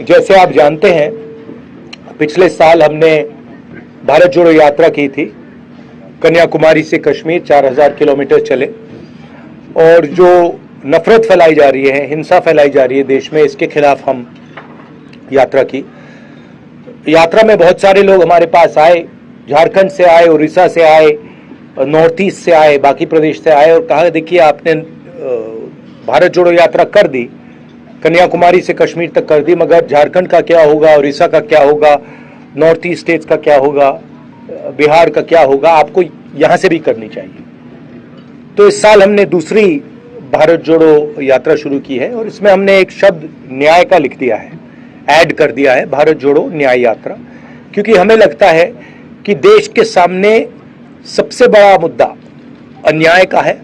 जैसे आप जानते हैं, पिछले साल हमने भारत जोड़ो यात्रा की थी। कन्याकुमारी से कश्मीर 4000 किलोमीटर चले, और जो नफरत फैलाई जा रही है, हिंसा फैलाई जा रही है देश में, इसके खिलाफ हम यात्रा की। यात्रा में बहुत सारे लोग हमारे पास आए, झारखंड से आए, उड़ीसा से आए, नॉर्थ ईस्ट से आए, बाकी प्रदेश से आए, और कहा देखिए आपने भारत जोड़ो यात्रा कर दी, कन्याकुमारी से कश्मीर तक कर दी, मगर झारखंड का क्या होगा, उड़ीसा का क्या होगा, नॉर्थ ईस्ट स्टेट्स का क्या होगा, बिहार का क्या होगा, आपको यहाँ से भी करनी चाहिए। तो इस साल हमने दूसरी भारत जोड़ो यात्रा शुरू की है, और इसमें हमने एक शब्द न्याय का लिख दिया है, ऐड कर दिया है, भारत जोड़ो न्याय यात्रा, क्योंकि हमें लगता है कि देश के सामने सबसे बड़ा मुद्दा अन्याय का है।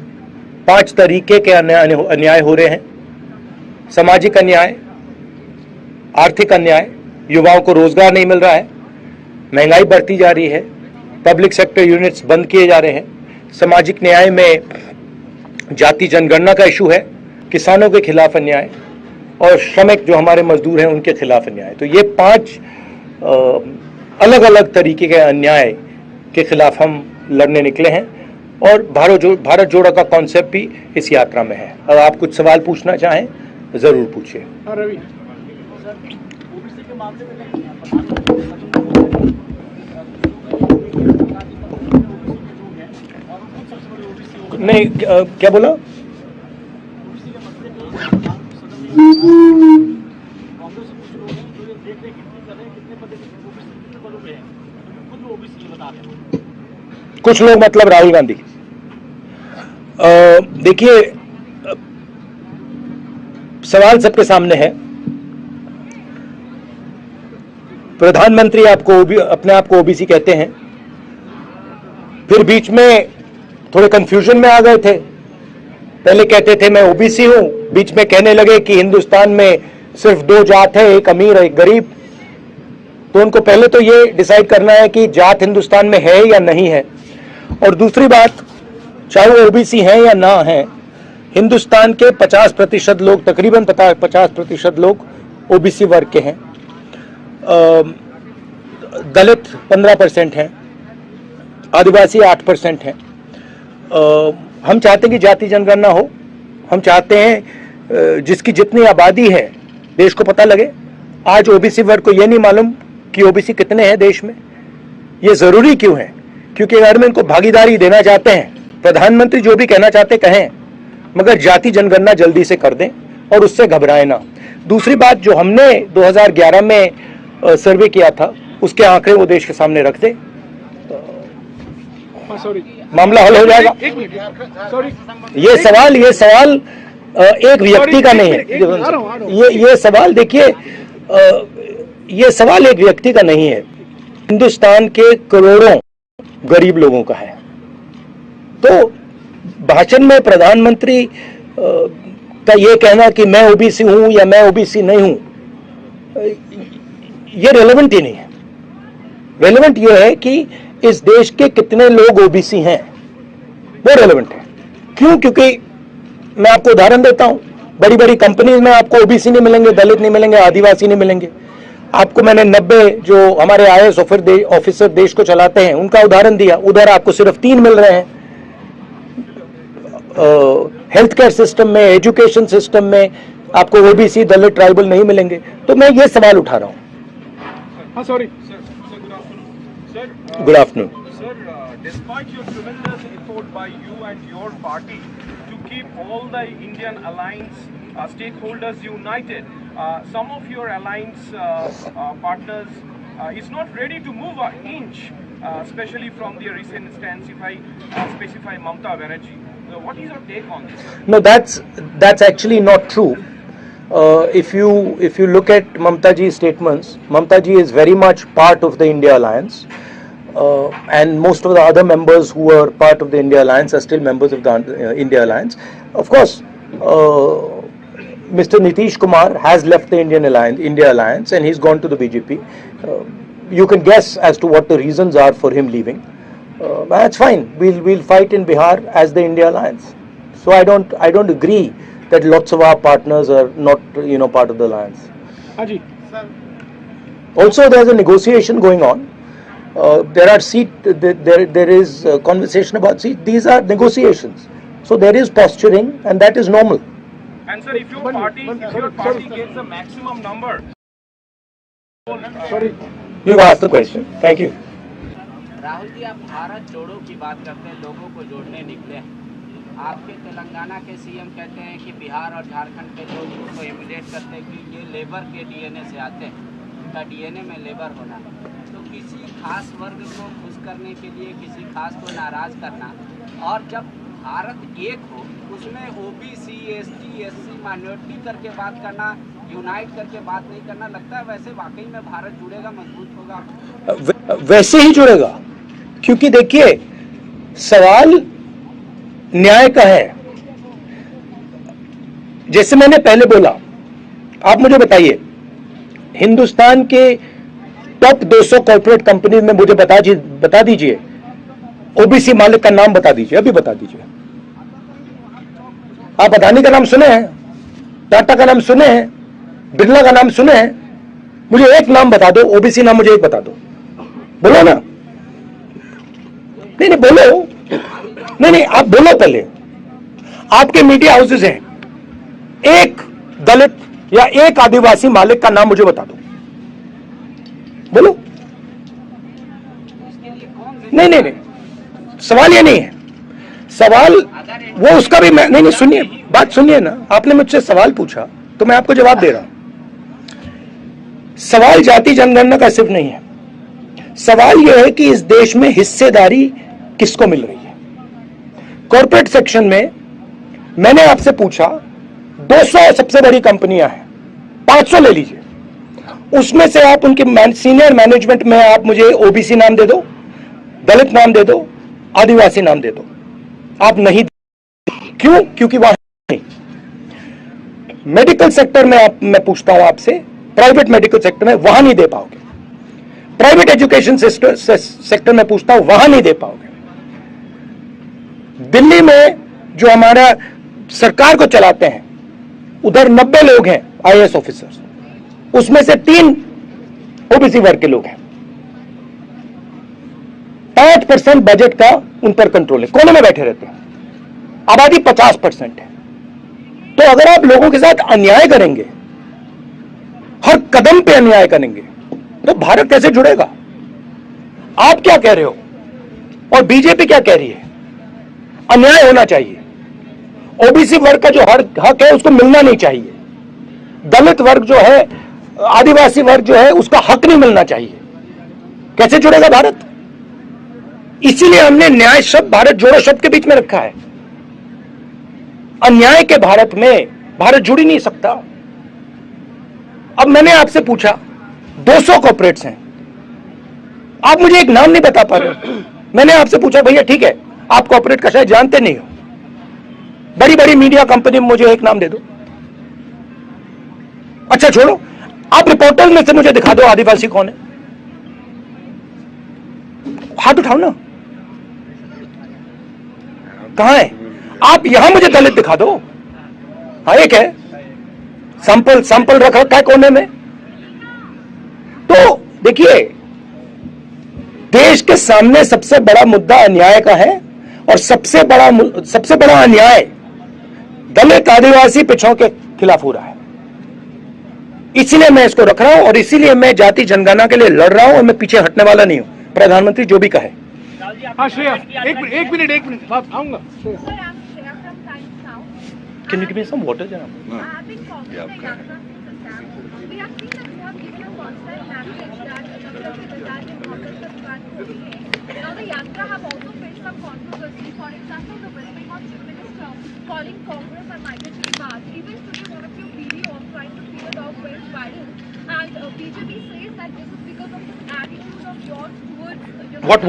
5 तरीके के अन्याय हो रहे हैं: सामाजिक अन्याय, आर्थिक अन्याय, युवाओं को रोजगार नहीं मिल रहा है, महंगाई बढ़ती जा रही है, पब्लिक सेक्टर यूनिट्स बंद किए जा रहे हैं, सामाजिक न्याय में जाति जनगणना का इशू है, किसानों के खिलाफ अन्याय, और श्रमिक जो हमारे मजदूर हैं उनके खिलाफ अन्याय। तो ये 5 अलग अलग तरीके के अन्याय के खिलाफ हम लड़ने निकले हैं, और भारत जोड़ो का कॉन्सेप्ट भी इस यात्रा में है। अगर आप कुछ सवाल पूछना चाहें जरूर पूछिए। नहीं, क्या बोला? कुछ लोग मतलब राहुल गांधी। देखिए, सवाल सबके सामने है। प्रधानमंत्री अपने आप को ओबीसी कहते हैं, फिर बीच में थोड़े कंफ्यूजन में आ गए थे। पहले कहते थे मैं ओबीसी हूं, बीच में कहने लगे कि हिंदुस्तान में सिर्फ 2 जात है, एक अमीर और एक गरीब। तो उनको पहले तो ये डिसाइड करना है कि जात हिंदुस्तान में है या नहीं है। और दूसरी बात, चाहे वो ओबीसी हैं या ना हैं, हिंदुस्तान के 50% लोग, तकरीबन 50% लोग ओबीसी वर्ग के हैं। दलित 15% हैं, आदिवासी 8% हैं। हम चाहते हैं कि जाति जनगणना हो। हम चाहते हैं जिसकी जितनी आबादी है देश को पता लगे। आज ओबीसी वर्ग को ये नहीं मालूम कि ओबीसी कितने हैं देश में। ये जरूरी क्यों है? क्योंकि अगर हम इनको भागीदारी देना चाहते हैं, प्रधानमंत्री जो भी कहना चाहते कहें, मगर जाति जनगणना जल्दी से कर दें और उससे घबराए ना। दूसरी बात, जो हमने 2011 में सर्वे किया था, उसके आंकड़े वो देश के सामने रख दे, मामला हल हो जाएगा। ये सवाल एक व्यक्ति का नहीं है। ये सवाल देखिए, ये सवाल एक व्यक्ति का नहीं है, हिंदुस्तान के करोड़ों गरीब लोगों का है। तो भाषण में प्रधानमंत्री का ये कहना कि मैं ओबीसी हूं या मैं ओबीसी नहीं हूं, ये रेलेवेंट ही नहीं है। रेलेवेंट ये है कि इस देश के कितने लोग ओबीसी हैं, वो रेलेवेंट है। क्यों? क्योंकि मैं आपको उदाहरण देता हूं, बड़ी बड़ी कंपनीज में आपको ओबीसी नहीं मिलेंगे, दलित नहीं मिलेंगे, आदिवासी नहीं मिलेंगे। आपको मैंने 90 जो हमारे आईएएस ऑफिसर देश को चलाते हैं उनका उदाहरण दिया, उधर आपको सिर्फ 3 मिल रहे हैं। हेल्थ केयर सिस्टम में, एजुकेशन सिस्टम में आपको ओबीसी, दलित, ट्राइबल नहीं मिलेंगे। तो मैं ये सवाल उठा रहा हूं। हाँ, sorry sir, good afternoon sir. Despite your tremendous effort by you and your party to keep all the Indian alliance stakeholders united, some of your alliance partners is not ready to move an inch, especially from the recent stance, if I specify Mamata Banerjee. What is your take on this? No, that's actually not true. If you look at Mamata ji's statements, Mamata ji is very much part of the India Alliance, and most of the other members who are part of the India Alliance are still members of the India Alliance. Of course, Mr. Nitish Kumar has left the India Alliance and he's gone to the BJP. You can guess as to what the reasons are for him leaving. That's fine. We'll fight in Bihar as the India Alliance. So I don't agree that lots of our partners are not part of the alliance. हाँ जी. Also, there is a negotiation going on. There are there is conversation about seat. These are negotiations. So there is posturing, and that is normal. And sir, if your party gets the maximum number. You asked the question. Thank you. Rahul ji, आप भारत जोड़ो की बात करते हैं, लोगों को जोड़ने निकले हैं. आपके तेलंगाना के सीएम कहते हैं कि बिहार और झारखंड के लोग उसको इमिटेट करते हैं कि ये लेबर के डीएनए से आते हैं, उनका डीएनए में लेबर होना. तो किसी खास वर्ग को खुश करने के लिए किसी खास को नाराज करना, और जब भारत एक हो उसमें ओबीसी, एसटी, एससी, माइनॉरिटी करके बात करना, यूनाइट करके बात नहीं करना, लगता है वैसे वाकई में भारत जुड़ेगा, मजबूत होगा? वैसे ही जुड़ेगा, क्योंकि देखिए सवाल न्याय का है. जैसे मैंने पहले बोला, आप मुझे बताइए हिंदुस्तान के टॉप 200 कॉर्पोरेट कंपनी में मुझे बता दीजिए ओबीसी मालिक का नाम बता दीजिए, अभी बता दीजिए. आप अदानी का नाम सुने हैं, टाटा का नाम सुने हैं, बिरला का नाम सुने हैं? मुझे एक नाम बता दो, ओबीसी नाम मुझे एक बता दो. बोलो ना. नहीं बोलो. नहीं आप बोलो पहले. आपके मीडिया हाउसेज हैं, एक दलित या एक आदिवासी मालिक का नाम मुझे बता दो. बोलो. नहीं सवाल ये नहीं है. सवाल वो उसका भी मैं नहीं सुनिए, बात सुनिए ना. आपने मुझसे सवाल पूछा तो मैं आपको जवाब दे रहा हूं. सवाल जाति जनगणना का सिर्फ नहीं है. सवाल यह है कि इस देश में हिस्सेदारी किसको मिल रही है. कॉर्पोरेट सेक्शन में मैंने आपसे पूछा 200 सबसे बड़ी कंपनियां हैं, 500 ले लीजिए. उसमें से आप उनके सीनियर मैनेजमेंट में आप मुझे ओबीसी नाम दे दो, दलित नाम दे दो, आदिवासी नाम दे दो. आप नहीं. क्यों? क्योंकि वहां नहीं. मेडिकल सेक्टर में मैं पूछता हूं आपसे, प्राइवेट मेडिकल सेक्टर में वहां नहीं दे पाओगे. प्राइवेट एजुकेशन सेक्टर में पूछता हूं, वहां नहीं दे पाओगे. दिल्ली में जो हमारा सरकार को चलाते हैं उधर 90 लोग हैं आईएएस ऑफिसर्स, उसमें से 3 ओबीसी वर्ग के लोग हैं. 5% बजट का उन पर कंट्रोल है, कोने में बैठे रहते हैं. आबादी 50% है. तो अगर आप लोगों के साथ अन्याय करेंगे, हर कदम पे अन्याय करेंगे, तो भारत कैसे जुड़ेगा? आप क्या कह रहे हो और बीजेपी क्या कह रही है? अन्याय होना चाहिए. ओबीसी वर्ग का जो हक है उसको मिलना नहीं चाहिए. दलित वर्ग जो है, आदिवासी वर्ग जो है, उसका हक नहीं मिलना चाहिए. कैसे जुड़ेगा भारत? इसीलिए हमने न्याय शब्द भारत जोड़ो शब्द के बीच में रखा है. अन्याय के भारत में भारत जुड़ ही नहीं सकता. अब मैंने आपसे पूछा 200 कॉर्पोरेट्स हैं, आप मुझे एक नाम नहीं बता पा रहे. मैंने आपसे पूछा भैया ठीक है आप कॉर्पोरेट का शायद जानते नहीं हो, बड़ी बड़ी मीडिया कंपनी में मुझे एक नाम दे दो. अच्छा छोड़ो, आप रिपोर्टर में से मुझे दिखा दो आदिवासी कौन है. हाथ उठाओ ना. कहां है? आप यहां मुझे दलित दिखा दो. हाँ एक है, सैंपल रख रखा है कोने में. तो देखिए देश के सामने सबसे बड़ा मुद्दा अन्याय का है, और सबसे बड़ा अन्याय दलित आदिवासी पिछड़ों के खिलाफ हो रहा है. इसीलिए मैं इसको रख रहा हूं और इसीलिए मैं जाति जनगणना के लिए लड़ रहा हूं और मैं पीछे हटने वाला नहीं हूं. प्रधानमंत्री जो भी कहे. हाँ श्रेया, एक मिनट बात आऊंगा. Can you give me some water, Janab? Now the Yatra have also faced some controversy. For example, the West Bengal Chief Minister calling Congress a migratory path. Even today, one of your video on trying to feed a dog went viral, and BJP says that this is because of this attitude of yours towards.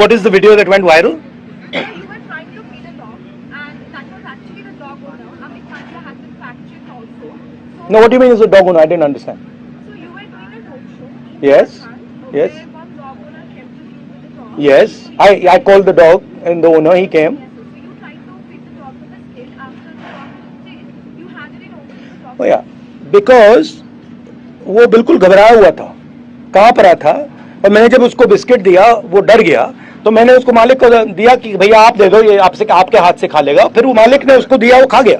What is the video that went viral? You were trying to feed a dog, and that was actually the dog owner. Amit Pandya has been fact-checked also. So, No, what do you mean is a dog owner? I didn't understand. So you were doing a road show. Yes, yes. Where one dog owner came to you with a dog. Yes, I called the dog and the owner, he came. Yes, so you tried to feed the dog with a stick. After the dog was dead, you handed it over to the dog. Oh yeah, because वो बिल्कुल घबराया हुआ था, कहाँ पर था। और मैंने जब उसको बिस्किट दिया वो डर गया, तो मैंने उसको मालिक को दिया कि भैया आप दे दो, ये आपसे आपके हाथ से खा लेगा। फिर वो मालिक ने उसको दिया, वो खा गया।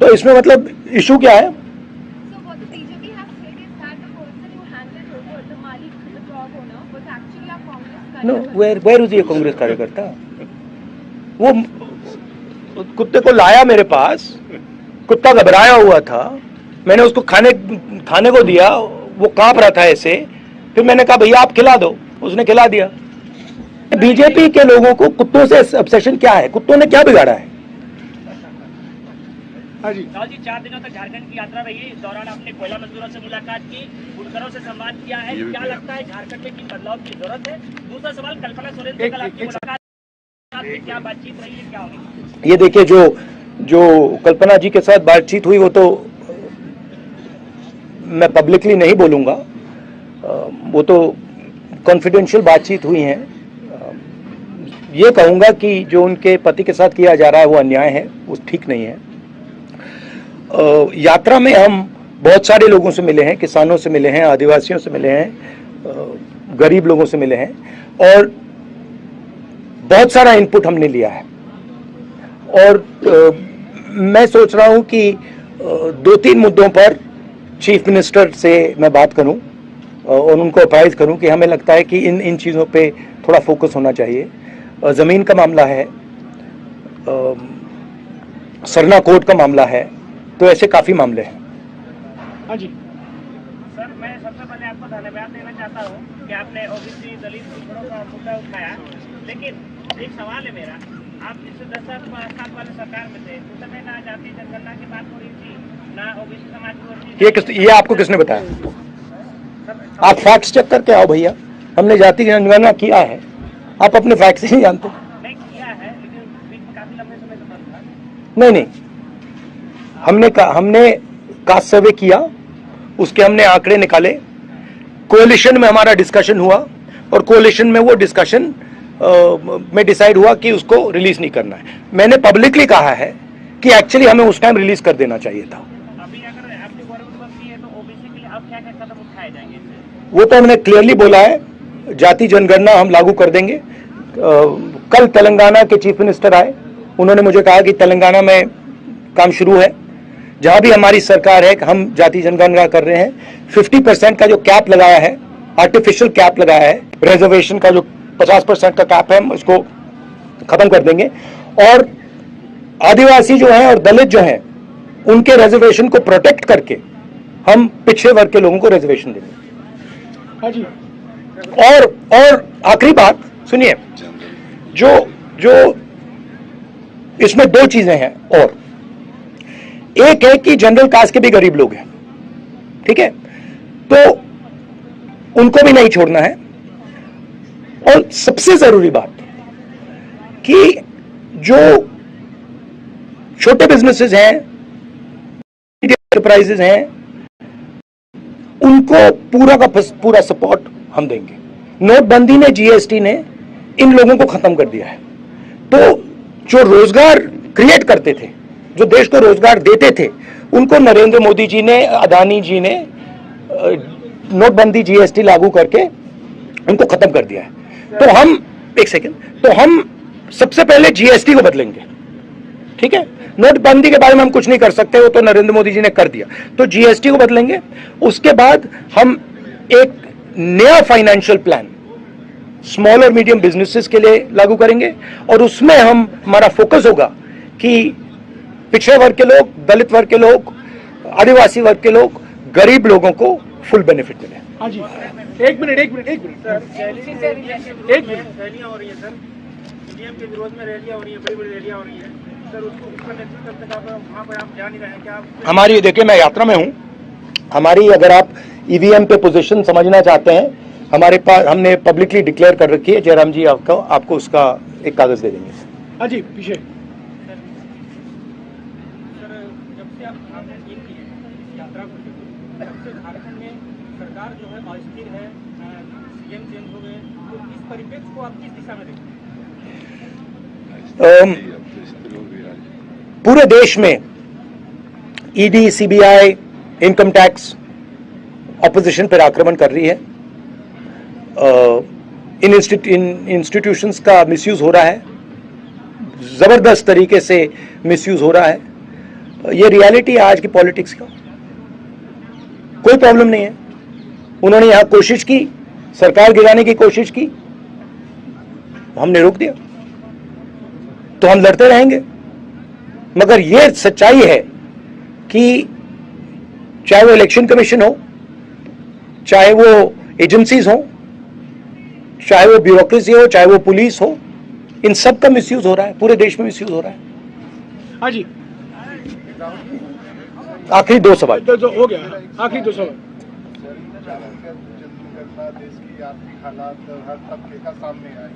तो इसमें मतलब इशू क्या है? So what the BJP has said is that the person who handed over the Malik, the dog owner, was actually a Congress no, कार्यकर्ता. वेयर इज ये कांग्रेस कार्यकर्ता? वो कुत्ते को लाया मेरे पास, कुत्ता घबराया हुआ था, मैंने उसको खाने को दिया, वो कांप रहा था ऐसे। फिर मैंने कहा भैया आप खिला दो, उसने खिला दिया। बीजेपी के लोगों को कुत्तों से ऑब्सेशन क्या है? कुत्तों ने क्या बिगाड़ा है? राहुल जी 4 दिनों तक झारखंड की यात्रा रही। इस दौरान आपने कोयला मजदूरों से मुलाकात की, बुनकरों से संवाद किया है। क्या लगता है झारखंड में किन बदलाव की जरूरत है? दूसरा सवाल, कल्पना सोरेन से कल आपकी मुलाकात, आपकी क्या बातचीत रही है, क्या होगी? ये देखिए, जो कल्पना जी के साथ बातचीत हुई वो तो मैं पब्लिकली नहीं बोलूंगा, वो तो कॉन्फिडेंशियल बातचीत हुई है। ये कहूंगा कि जो उनके पति के साथ किया जा रहा है वो अन्याय है, वो ठीक नहीं है। यात्रा में हम बहुत सारे लोगों से मिले हैं, किसानों से मिले हैं, आदिवासियों से मिले हैं, गरीब लोगों से मिले हैं, और बहुत सारा इनपुट हमने लिया है। और मैं सोच रहा हूं कि 2-3 मुद्दों पर चीफ मिनिस्टर से मैं बात करूं और उनको अप्राइज करूं कि हमें लगता है कि इन चीज़ों पे थोड़ा फोकस होना चाहिए। ज़मीन का मामला है, सरना कोर्ट का मामला है, तो ऐसे काफ़ी मामले हैं। हाँ जी सर, मैं सबसे पहले आपको धन्यवाद देना चाहता हूँ कि आपने ओबीसी दलित पिछड़ों का मुद्दा उठाया। लेकिन एक सवाल है मेरा, आप जिससे 10 साल वाले सरकार में थे, उस समय ना जाति जनगणना की बात हो रही थी, ना ओबीसी समाज की हो रही थी। ये आपको किसने बताया? आप फैक्ट्स चेक करके आओ भैया, हमने जाति जनगणना किया है, आप अपने फैक्ट्स नहीं जानते। नहीं किया है, लेकिन बीच में काफी लंबे समय से बंद था। नहीं, हमने कास्ट सर्वे किया, उसके हमने आंकड़े निकाले, कोalition में हमारा डिस्कशन हुआ, और कोalition में वो डिस्कशन में डिसाइड हुआ कि उसको रिलीज नहीं करना है। मैंने पब्लिकली कहा है कि एक्चुअली हमें उस टाइम रिलीज कर देना चाहिए था। अभी अगर आपकी गवर्नमेंट बनती है तो ओबीसी के लिए अब क्या क्या कदम उठाए जाएंगे? वो तो हमने क्लियरली बोला है, जाति जनगणना हम लागू कर देंगे। कल तेलंगाना के चीफ मिनिस्टर आए, उन्होंने मुझे कहा कि तेलंगाना में काम शुरू है, जहां भी हमारी सरकार है हम जाति जनगणना कर रहे हैं। 50% का जो कैप लगाया है, आर्टिफिशियल कैप लगाया है, रिजर्वेशन का जो 50% का कैप है, हम उसको खत्म कर देंगे। और आदिवासी जो हैं और दलित जो हैं, उनके रिजर्वेशन को प्रोटेक्ट करके हम पिछड़े वर्ग के लोगों को रिजर्वेशन देंगे। हाँ जी और आखिरी बात सुनिए, जो इसमें 2 चीजें हैं, और एक है कि जनरल कास्ट के भी गरीब लोग हैं, ठीक है, तो उनको भी नहीं छोड़ना है। और सबसे जरूरी बात कि जो छोटे बिजनेसेस हैं, एंटरप्राइजेस हैं, उनको पूरा का पूरा सपोर्ट हम देंगे। नोटबंदी ने, जीएसटी ने इन लोगों को खत्म कर दिया है। तो जो रोजगार क्रिएट करते थे, जो देश को रोजगार देते थे, उनको नरेंद्र मोदी जी ने, अदानी जी ने नोटबंदी, जीएसटी लागू करके उनको खत्म कर दिया है। तो हम एक सेकेंड, तो हम सबसे पहले जीएसटी को बदलेंगे, ठीक है। नोटबंदी के बारे में हम कुछ नहीं कर सकते, वो तो नरेंद्र मोदी जी ने कर दिया। तो जीएसटी को बदलेंगे, उसके बाद हम एक नया फाइनेंशियल प्लान स्मॉल और मीडियम बिजनेसेस के लिए लागू करेंगे, और उसमें हमारा फोकस होगा कि पिछड़े वर्ग के लोग, दलित वर्ग के लोग, आदिवासी वर्ग के लोग, गरीब लोगों को फुल बेनिफिट मिले। हाँ जी, एक मिनट सर, रैलियां हो रही है सर, ईवीएम के विरोध में रैलियां हो रही है, बड़ी रैलियां हो रही है सर, उसका नेतृत्व कब तक आप वहाँ पर आप जा नहीं रहे हैं? क्या आप हमारी, देखिए मैं यात्रा में हूं, हमारी, अगर आप ईवीएम पे पोजीशन समझना चाहते हैं, हमारे पास हमने पब्लिकली डिक्लेयर कर रखी है। जयराम जी आपको उसका एक कागज दे देंगे। हाँ जी, पीछे सर, जब से आपने की है इस यात्रा को, तब से झारखंड में सरकार जो है अस्थिर है, सीएम चेंज हो गए, तो इस परिप्रेक्ष्य को आप किस दिशा में देखते हैं? पूरे देश में ED, CBI, income tax, opposition पर आक्रमण कर रही है, इन इंस्टीट्यूशंस का मिसयूज हो रहा है, जबरदस्त तरीके से मिसयूज हो रहा है। ये रियलिटी है आज की पॉलिटिक्स का। कोई प्रॉब्लम नहीं है। उन्होंने यहां कोशिश की, सरकार गिराने की कोशिश की, हमने रोक दिया, तो हम लड़ते रहेंगे। मगर यह सच्चाई है कि चाहे वो इलेक्शन कमीशन हो, चाहे वो एजेंसीज हो, चाहे वो ब्यूरोक्रेसी हो, चाहे वो पुलिस हो, इन सब का मिसयूज हो रहा है, पूरे देश में मिसयूज हो रहा है। हाँ जी, आखिरी दो सवाल तो हो गया, आखिरी दो सवाल। जनगणना देश की आर्थिक हालात हर तबके का सामने आए,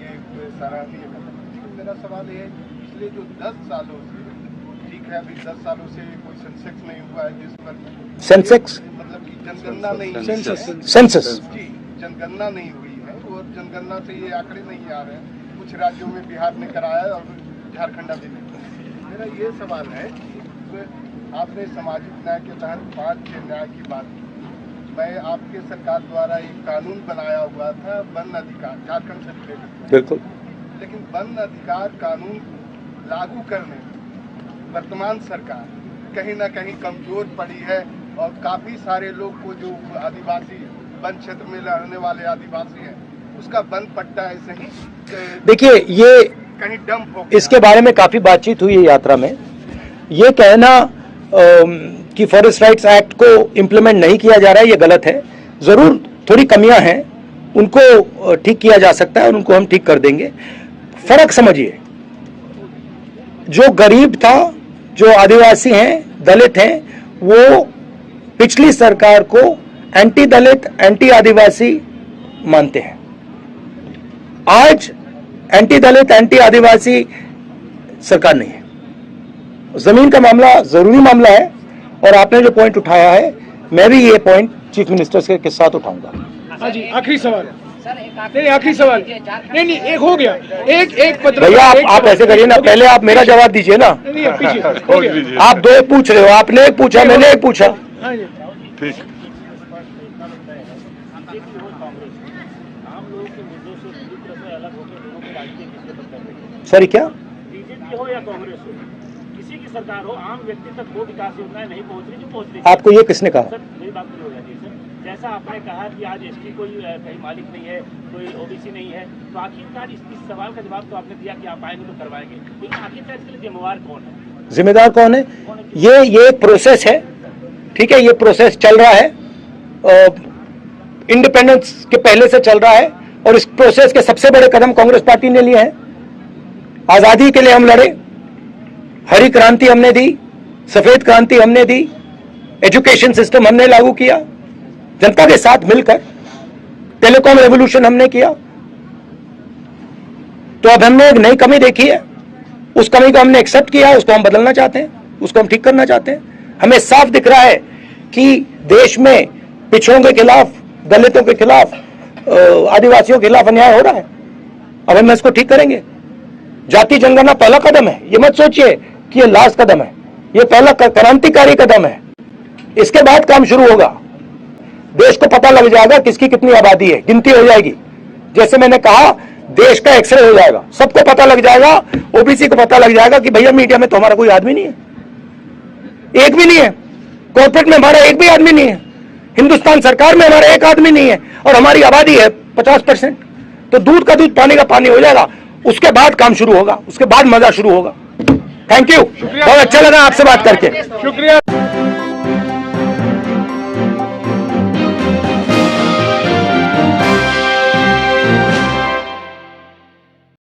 ये सराहनीय है। मेरा सवाल ये है, पिछले जो 10 सालों से, ठीक है अभी 10 सालों से कोई सेंसेक्स नहीं हुआ है देश भर में, सेंसेक्स मतलब कि जनगणना नहीं, सेंसस जी जनगणना नहीं हुई है और जनगणना से ये आंकड़े नहीं आ रहे हैं। कुछ राज्यों में बिहार ने कराया और झारखंड अभी नहीं। मेरा ये सवाल है कि आपने सामाजिक न्याय के तहत 5 न्याय की बात की। मैं आपके सरकार द्वारा एक कानून बनाया हुआ था वन अधिकार, झारखंड से रिलेटेड, बिल्कुल, लेकिन वन अधिकार कानून लागू करने में वर्तमान सरकार कहीं ना कहीं कमजोर पड़ी है और काफी सारे लोग को जो आदिवासी वन क्षेत्र में रहने वाले आदिवासी हैं उसका वन पट्टा ऐसे ही देखिए ये कहीं डंप हो गया। इसके बारे में काफी बातचीत हुई है यात्रा में। ये कहना कि फॉरेस्ट राइट्स एक्ट को इम्प्लीमेंट नहीं किया जा रहा है, ये गलत है। जरूर थोड़ी कमियां हैं, उनको ठीक किया जा सकता है और उनको हम ठीक कर देंगे। फर्क समझिए, जो गरीब था, जो आदिवासी हैं, दलित हैं, वो पिछली सरकार को एंटी दलित, एंटी आदिवासी मानते हैं। आज एंटी दलित, एंटी आदिवासी सरकार नहीं है। जमीन का मामला जरूरी मामला है और आपने जो पॉइंट उठाया है, मैं भी ये पॉइंट चीफ मिनिस्टर के साथ उठाऊंगा। हाँ जी, आखिरी सवाल। सर एक नहीं, आखिरी सवाल नहीं, एक हो गया, एक पत्र। भैया आप ऐसे करिए ना, पहले आप मेरा जवाब दीजिए ना। नहीं, पीछे हो गया। आप 2 पूछ रहे हो, आपने एक पूछा, मैंने एक पूछा। हाँ जी, ठीक। सर क्या बीजेपी हो या कांग्रेस हो, किसी की सरकार हो, आम व्यक्ति तक वो विकास योजनाएं नहीं पहुंच रही जो पहुंच रही। आपको ये किसने कहा? सर मेरी बात नहीं हो जाती सर। जैसा आपने कहा कि आज एसटी कोई कहीं मालिक नहीं है, कोई ओबीसी नहीं है, तो आखिरकार इस सवाल का जवाब तो आपने दिया कि आप आएंगे तो करवाएंगे, लेकिन आखिरकार इसके लिए जिम्मेवार कौन है? जिम्मेदार कौन है? ये एक प्रोसेस है, ठीक है, ये प्रोसेस चल रहा है, इंडिपेंडेंस के पहले से चल रहा है और इस प्रोसेस के सबसे बड़े कदम कांग्रेस पार्टी ने लिए हैं। आजादी के लिए हम लड़े, हरी क्रांति हमने दी, सफेद क्रांति हमने दी, एजुकेशन सिस्टम हमने लागू किया, जनता के साथ मिलकर टेलीकॉम रेवोल्यूशन हमने किया। तो अब हमने एक नई कमी देखी है, उस कमी को हमने एक्सेप्ट किया, उसको हम बदलना चाहते हैं, उसको हम ठीक करना चाहते हैं। हमें साफ दिख रहा है कि देश में पिछड़ों के खिलाफ, दलितों के खिलाफ, आदिवासियों के खिलाफ अन्याय हो रहा है। अब हम इसको ठीक करेंगे। जाति जनगणना पहला कदम है, ये मत सोचिए कि ये लास्ट कदम है, ये पहला क्रांतिकारी कदम है। इसके बाद काम शुरू होगा। देश को पता लग जाएगा किसकी कितनी आबादी है, गिनती हो जाएगी। जैसे मैंने कहा, देश का एक्सरे हो जाएगा, सबको पता लग जाएगा, ओबीसी को पता लग जाएगा कि भैया मीडिया में तो हमारा कोई आदमी नहीं है, एक भी नहीं है, कॉर्पोरेट में हमारा एक भी आदमी नहीं है, हिंदुस्तान सरकार में हमारा एक आदमी नहीं है और हमारी आबादी है 50%। तो दूध का दूध, पानी का पानी हो जाएगा। उसके बाद काम शुरू होगा, उसके बाद मजा शुरू होगा। थैंक यू, बहुत अच्छा लगा आपसे बात करके। शुक्रिया।